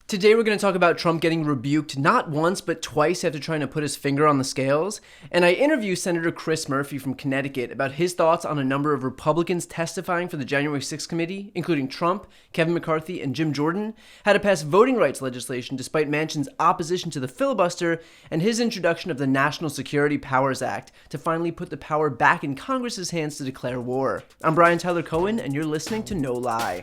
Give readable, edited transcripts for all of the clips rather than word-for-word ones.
Today we're going to talk about Trump getting rebuked not once but twice after trying to put his finger on the scales, and I interview Senator Chris Murphy from Connecticut about his thoughts on a number of Republicans testifying for the January 6th committee, including Trump, Kevin McCarthy, and Jim Jordan, how to pass voting rights legislation despite Manchin's opposition to the filibuster, and his introduction of the National Security Powers Act to finally put the power back in Congress's hands to declare war. I'm Brian Tyler Cohen, and you're listening to No Lie.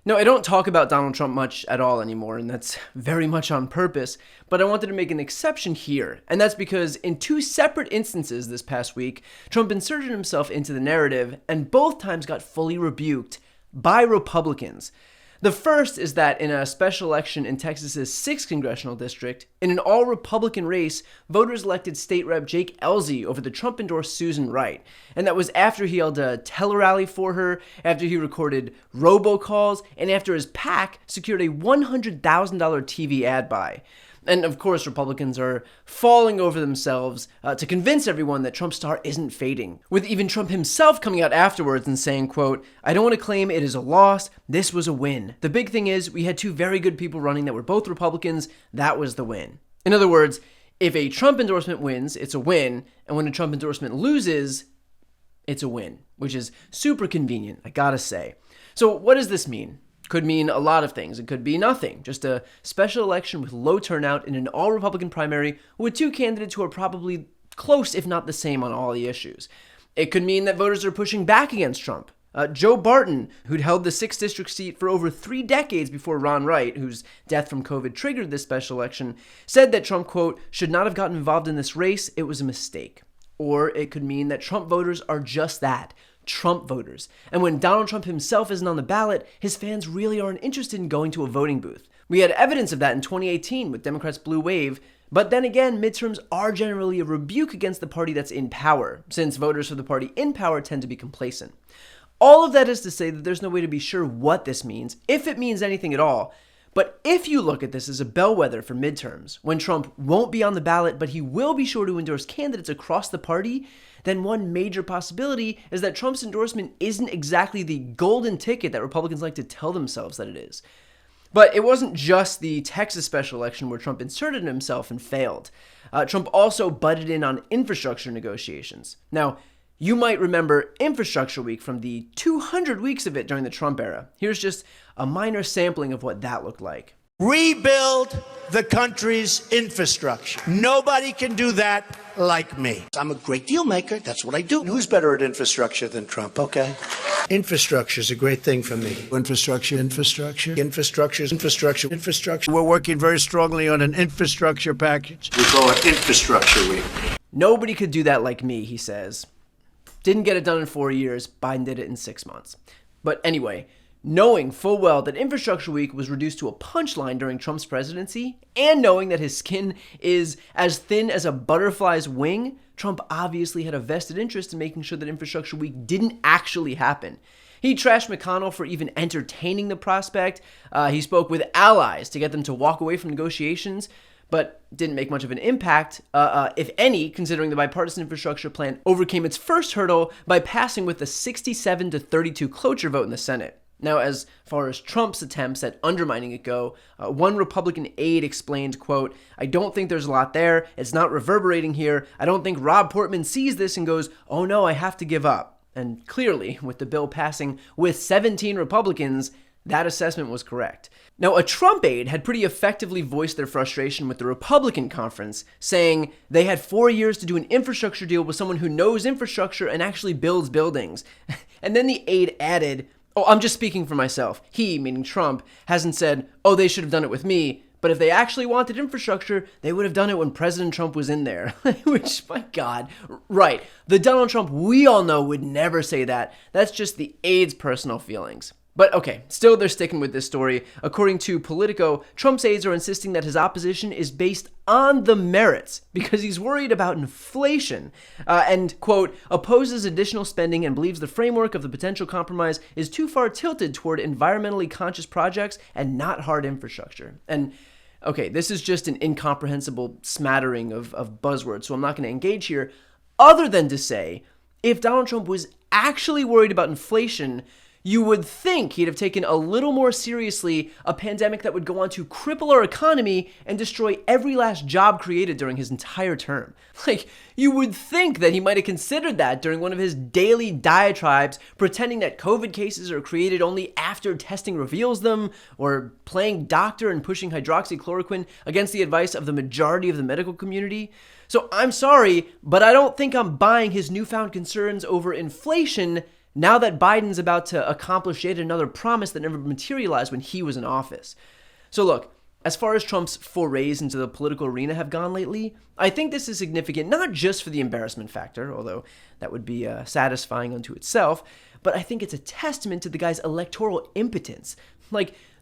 No, I don't talk about Donald Trump much at all anymore, and that's very much on purpose, but I wanted to make an exception here, and that's because in two separate instances this past week, Trump inserted himself into the narrative, and both times got fully rebuked by Republicans. The first is that in a special election in Texas's 6th congressional district, in an all-Republican race, voters elected State Rep Jake Ellzey over the Trump-endorsed Susan Wright. And that was after he held a tele-rally for her, after he recorded robocalls, and after his PAC secured a $100,000 TV ad buy. And of course, Republicans are falling over themselves to convince everyone that Trump's star isn't fading, with even Trump himself coming out afterwards and saying, quote, "I don't want to claim it is a loss. This was a win. The big thing is we had two very good people running that were both Republicans. That was the win." In other words, if a Trump endorsement wins, it's a win. And when a Trump endorsement loses, it's a win, which is super convenient, I gotta say. So what does this mean? Could mean a lot of things. It could be nothing. Just a special election with low turnout in an all-Republican primary with two candidates who are probably close, if not the same, on all the issues. It could mean that voters are pushing back against Trump. Joe Barton, who'd held the 6th district seat for over 3 decades before Ron Wright, whose death from COVID triggered this special election, said that Trump, quote, "should not have gotten involved in this race. It was a mistake." Or it could mean that Trump voters are just that, Trump voters. And when Donald Trump himself isn't on the ballot, his fans really aren't interested in going to a voting booth. We had evidence of that in 2018 with Democrats' blue wave, but then again, midterms are generally a rebuke against the party that's in power, since voters for the party in power tend to be complacent. All of that is to say that there's no way to be sure what this means, if it means anything at all. But if you look at this as a bellwether for midterms, when Trump won't be on the ballot, but he will be sure to endorse candidates across the party, then one major possibility is that Trump's endorsement isn't exactly the golden ticket that Republicans like to tell themselves that it is. But it wasn't just the Texas special election where Trump inserted himself and failed. Trump also butted in on infrastructure negotiations. Now, you might remember Infrastructure Week from the 200 weeks of it during the Trump era. Here's just a minor sampling of what that looked like. Rebuild the country's infrastructure. Nobody can do that like me. I'm a great deal maker. That's what I do. Who's better at infrastructure than Trump? Okay. Infrastructure is a great thing for me. Infrastructure. We're working very strongly on an infrastructure package. We call it Infrastructure Week. Nobody could do that like me, he says. Didn't get it done in 4 years. Biden did it in 6 months. But anyway, knowing full well that Infrastructure Week was reduced to a punchline during Trump's presidency, and knowing that his skin is as thin as a butterfly's wing, Trump obviously had a vested interest in making sure that Infrastructure Week didn't actually happen. He trashed McConnell for even entertaining the prospect. He spoke with allies to get them to walk away from negotiations, but didn't make much of an impact, if any, considering the bipartisan infrastructure plan overcame its first hurdle by passing with a 67-32 cloture vote in the Senate. Now, as far as Trump's attempts at undermining it go, one Republican aide explained, quote, "I don't think there's a lot there. It's not reverberating here. I don't think Rob Portman sees this and goes, oh no, I have to give up." And clearly, with the bill passing with 17 Republicans, that assessment was correct. Now, a Trump aide had pretty effectively voiced their frustration with the Republican conference, saying they had 4 years to do an infrastructure deal with someone who knows infrastructure and actually builds buildings. And then the aide added, "Oh, I'm just speaking for myself. He," meaning Trump, hasn't said, "Oh, they should have done it with me. But if they actually wanted infrastructure, they would have done it when President Trump was in there." Which, my God, right. The Donald Trump we all know would never say that. That's just the aide's personal feelings. But okay, still they're sticking with this story. According to Politico, Trump's aides are insisting that his opposition is based on the merits because he's worried about inflation and, quote, opposes additional spending and believes the framework of the potential compromise is too far tilted toward environmentally conscious projects and not hard infrastructure. And okay, this is just an incomprehensible smattering of buzzwords, so I'm not going to engage here, other than to say, if Donald Trump was actually worried about inflation, You would think he'd have taken a little more seriously a pandemic that would go on to cripple our economy and destroy every last job created during his entire term. You would think that he might have considered that during one of his daily diatribes, pretending that COVID cases are created only after testing reveals them, or playing doctor and pushing hydroxychloroquine against the advice of the majority of the medical community. So I'm sorry, but I don't think I'm buying his newfound concerns over inflation now that Biden's about to accomplish yet another promise that never materialized when he was in office. So look, as far as Trump's forays into the political arena have gone lately, I think this is significant not just for the embarrassment factor, although that would be satisfying unto itself, but I think it's a testament to the guy's electoral impotence.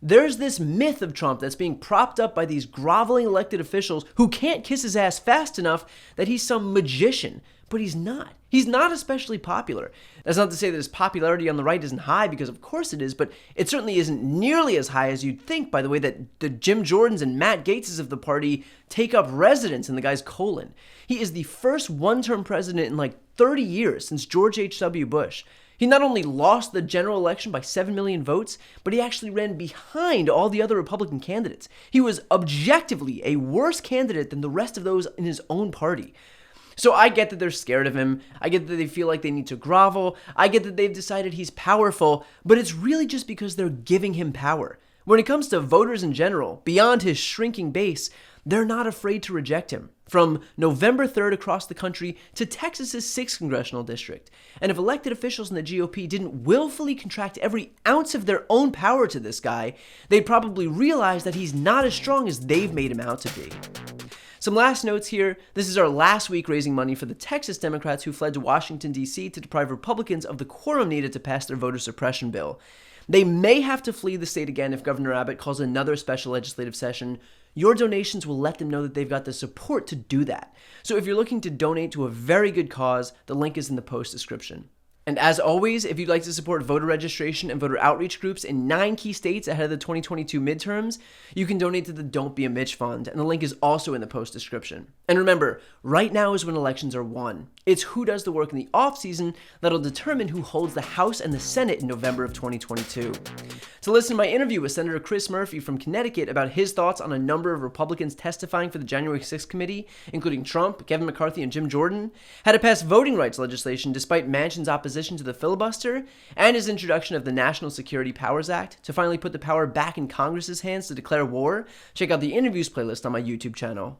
There's this myth of Trump that's being propped up by these groveling elected officials who can't kiss his ass fast enough that he's some magician. But he's not. He's not especially popular. That's not to say that his popularity on the right isn't high, because of course it is, but it certainly isn't nearly as high as you'd think by the way that the Jim Jordans and Matt Gaetzes of the party take up residence in the guy's colon. He is the first one-term president in 30 years since George H.W. Bush. He not only lost the general election by 7 million votes, but he actually ran behind all the other Republican candidates. He was objectively a worse candidate than the rest of those in his own party. So I get that they're scared of him. I get that they feel like they need to grovel. I get that they've decided he's powerful, but it's really just because they're giving him power. When it comes to voters in general, beyond his shrinking base, they're not afraid to reject him. From November 3rd across the country to Texas's 6th congressional district. And if elected officials in the GOP didn't willfully contract every ounce of their own power to this guy, they'd probably realize that he's not as strong as they've made him out to be. Some last notes here. This is our last week raising money for the Texas Democrats who fled to Washington, D.C. to deprive Republicans of the quorum needed to pass their voter suppression bill. They may have to flee the state again if Governor Abbott calls another special legislative session. Your donations will let them know that they've got the support to do that. So if you're looking to donate to a very good cause, the link is in the post description. And as always, if you'd like to support voter registration and voter outreach groups in 9 key states ahead of the 2022 midterms, you can donate to the Don't Be a Mitch Fund, and the link is also in the post description. And remember, right now is when elections are won. It's who does the work in the off-season that'll determine who holds the House and the Senate in November of 2022. To listen to my interview with Senator Chris Murphy from Connecticut about his thoughts on a number of Republicans testifying for the January 6th committee, including Trump, Kevin McCarthy, and Jim Jordan, how to pass voting rights legislation despite Manchin's opposition to the filibuster, and his introduction of the National Security Powers Act to finally put the power back in Congress's hands to declare war, check out the interviews playlist on my YouTube channel.